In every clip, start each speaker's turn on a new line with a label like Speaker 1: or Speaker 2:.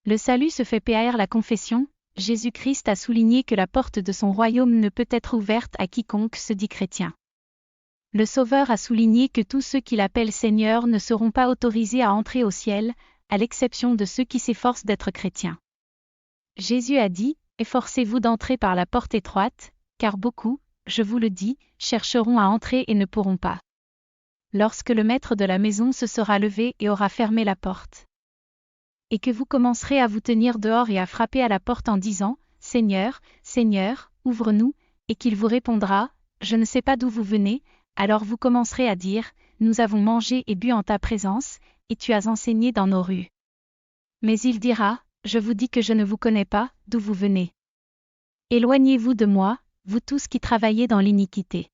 Speaker 1: Le salut se fait par la confession. Jésus-Christ a souligné que la porte de son royaume ne peut être ouverte à quiconque se dit chrétien. Le Sauveur a souligné que tous ceux qui l'appellent Seigneur ne seront pas autorisés à entrer au ciel, à l'exception de ceux qui s'efforcent d'être chrétiens. Jésus a dit, « Efforcez-vous d'entrer par la porte étroite, car beaucoup, je vous le dis, chercheront à entrer et ne pourront pas. » Lorsque le maître de la maison se sera levé et aura fermé la porte. Et que vous commencerez à vous tenir dehors et à frapper à la porte en disant, « Seigneur, Seigneur, ouvre-nous » et qu'il vous répondra, « Je ne sais pas d'où vous venez », alors vous commencerez à dire, « Nous avons mangé et bu en ta présence, et tu as enseigné dans nos rues. » Mais il dira, « Je vous dis que je ne vous connais pas, d'où vous venez. Éloignez-vous de moi, vous tous qui travaillez dans l'iniquité. »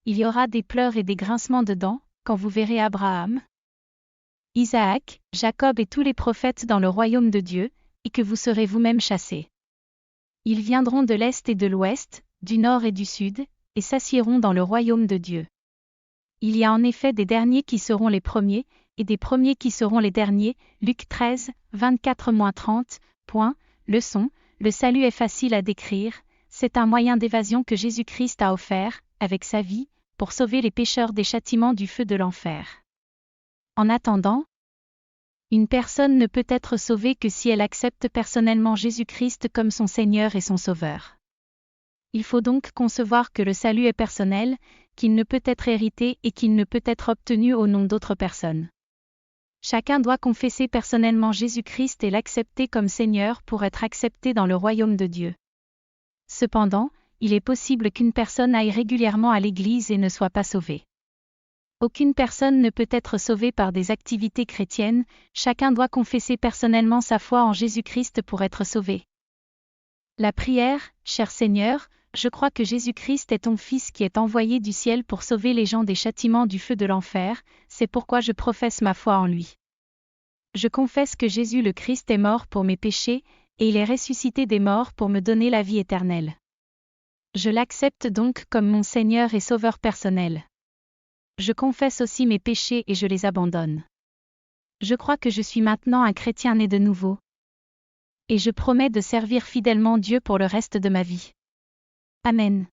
Speaker 1: Il y aura des pleurs et des grincements de dents, quand vous verrez Abraham, Isaac, Jacob et tous les prophètes dans le royaume de Dieu, et que vous serez vous-même chassés. Ils viendront de l'est et de l'ouest, du nord et du sud, et s'assiéront dans le royaume de Dieu. Il y a en effet des derniers qui seront les premiers, et des premiers qui seront les derniers. Luc 13, 24-30. Leçon, le salut est facile à décrire, c'est un moyen d'évasion que Jésus-Christ a offert, avec sa vie, pour sauver les pécheurs des châtiments du feu de l'enfer. En attendant, une personne ne peut être sauvée que si elle accepte personnellement Jésus-Christ comme son Seigneur et son Sauveur. Il faut donc concevoir que le salut est personnel, qu'il ne peut être hérité et qu'il ne peut être obtenu au nom d'autres personnes. Chacun doit confesser personnellement Jésus-Christ et l'accepter comme Seigneur pour être accepté dans le royaume de Dieu. Cependant, il est possible qu'une personne aille régulièrement à l'église et ne soit pas sauvée. Aucune personne ne peut être sauvée par des activités chrétiennes, chacun doit confesser personnellement sa foi en Jésus-Christ pour être sauvé. La prière, cher Seigneur, je crois que Jésus-Christ est ton Fils qui est envoyé du ciel pour sauver les gens des châtiments du feu de l'enfer, c'est pourquoi je professe ma foi en lui. Je confesse que Jésus le Christ est mort pour mes péchés, et il est ressuscité des morts pour me donner la vie éternelle. Je l'accepte donc comme mon Seigneur et Sauveur personnel. Je confesse aussi mes péchés et je les abandonne. Je crois que je suis maintenant un chrétien né de nouveau. Et je promets de servir fidèlement Dieu pour le reste de ma vie. Amen.